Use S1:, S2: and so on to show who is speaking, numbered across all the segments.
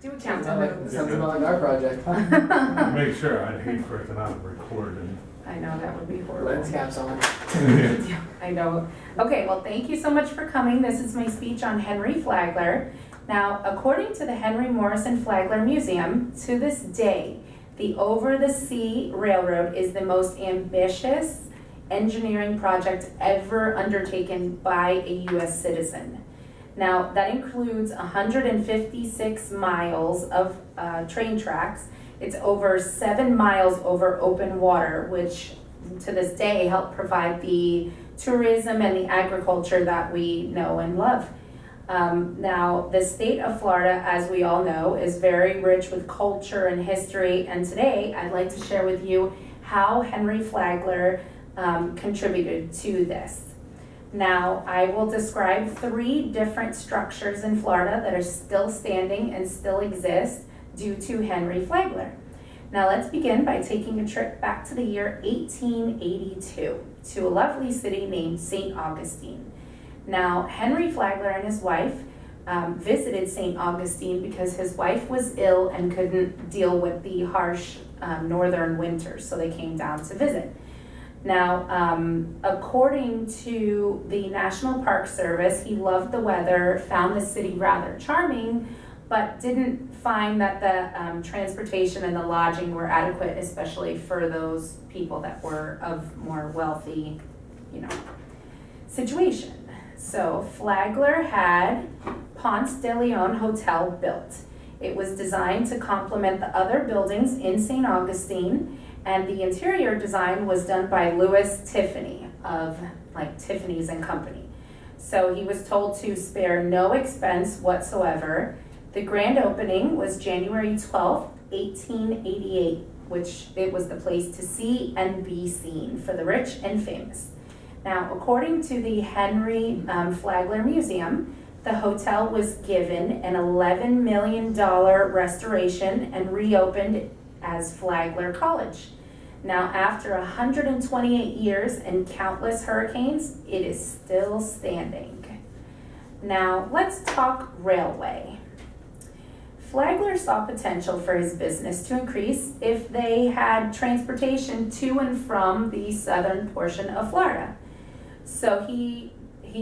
S1: Do a
S2: Sounds
S1: countdown.
S2: about like our project.
S3: Make sure, I'd hate for it to not record and.
S1: I know, that would be horrible.
S2: Lens caps on.
S1: Yeah, I know. Okay, well, thank you so much for coming. This is my speech on Henry Flagler. Now, according to the Henry Morrison Flagler Museum, to this day, the Over-the-Sea Railroad is the most ambitious engineering project ever undertaken by a U.S. citizen. Now, that includes 156 miles of train tracks. It's over 7 miles over open water, which to this day help provide the tourism and the agriculture that we know and love. Now, the state of Florida, as we all know, is very rich with culture and history, and today I'd like to share with you how Henry Flagler contributed to this. Now, I will describe 3 different structures in Florida that are still standing and still exist due to Henry Flagler. Now, let's begin by taking a trip back to the year 1882 to a lovely city named St. Augustine. Now, Henry Flagler and his wife visited St. Augustine because his wife was ill and couldn't deal with the harsh northern winters, so they came down to visit. Now, according to the National Park Service, he loved the weather, found the city rather charming, but didn't find that the transportation and the lodging were adequate, especially for those people that were of more wealthy, situation. So Flagler had Ponce de Leon Hotel built. It was designed to complement the other buildings in St. Augustine, and the interior design was done by Louis Tiffany of Tiffany's and Company. So he was told to spare no expense whatsoever. The grand opening was January 12th, 1888, which it was the place to see and be seen for the rich and famous. Now, according to the Henry Flagler Museum, the hotel was given an $11 million restoration and reopened as Flagler College. Now, after 128 years and countless hurricanes, it is still standing. Now, let's talk railway. Flagler saw potential for his business to increase if they had transportation to and from the southern portion of Florida. So he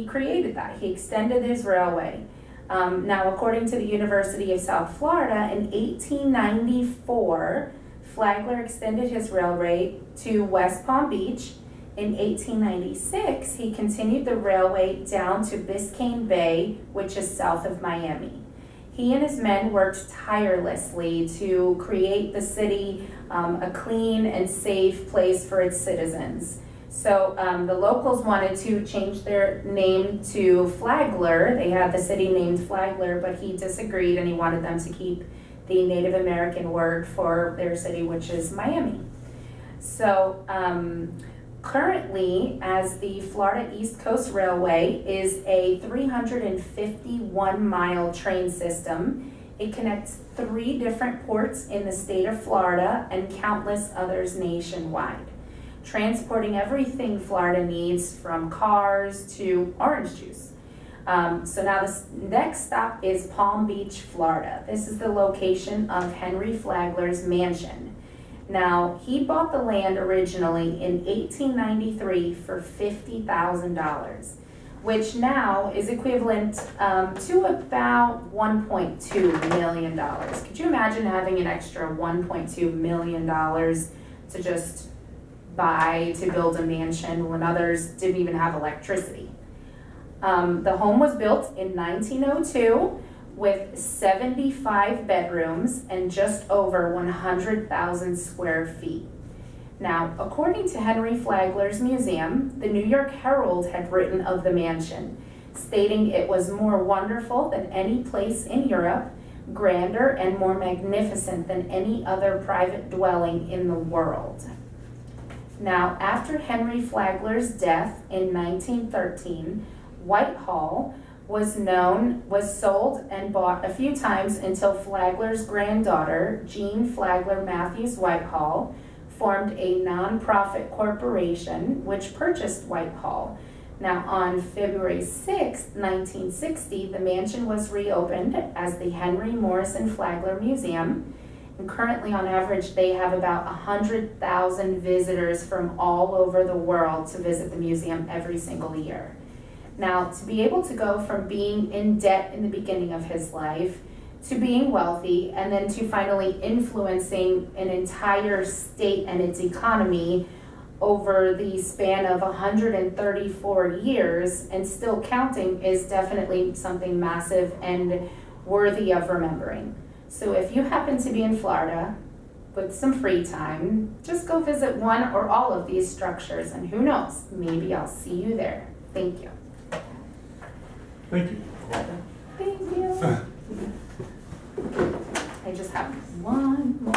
S1: created that. He extended his railway. Now, according to the University of South Florida, in 1894, Flagler extended his railway to West Palm Beach. In 1896, he continued the railway down to Biscayne Bay, which is south of Miami. He and his men worked tirelessly to create the city a clean and safe place for its citizens. So the locals wanted to change their name to Flagler. They had the city named Flagler, but he disagreed and he wanted them to keep the Native American word for their city, which is Miami. So currently, as the Florida East Coast Railway is a 351-mile train system. It connects 3 different ports in the state of Florida and countless others nationwide, transporting everything Florida needs from cars to orange juice. So now the next stop is Palm Beach, Florida. This is the location of Henry Flagler's mansion. Now, he bought the land originally in 1893 for $50,000, which now is equivalent to about $1.2 million. Could you imagine having an extra $1.2 million to just buy to build a mansion when others didn't even have electricity? The home was built in 1902 with 75 bedrooms and just over 100,000 square feet. Now, according to Henry Flagler's museum, the New York Herald had written of the mansion, stating it was more wonderful than any place in Europe, grander and more magnificent than any other private dwelling in the world. Now, after Henry Flagler's death in 1913, Whitehall was sold and bought a few times until Flagler's granddaughter, Jean Flagler Matthews Whitehall, formed a nonprofit corporation which purchased Whitehall. Now, on February 6, 1960, the mansion was reopened as the Henry Morrison Flagler Museum. And currently, on average, they have about 100,000 visitors from all over the world to visit the museum every single year. Now, to be able to go from being in debt in the beginning of his life to being wealthy and then to finally influencing an entire state and its economy over the span of 134 years and still counting is definitely something massive and worthy of remembering. So if you happen to be in Florida with some free time, just go visit one or all of these structures, and who knows, maybe I'll see you there. Thank you.
S3: Thank you.
S1: Thank you. I just have one more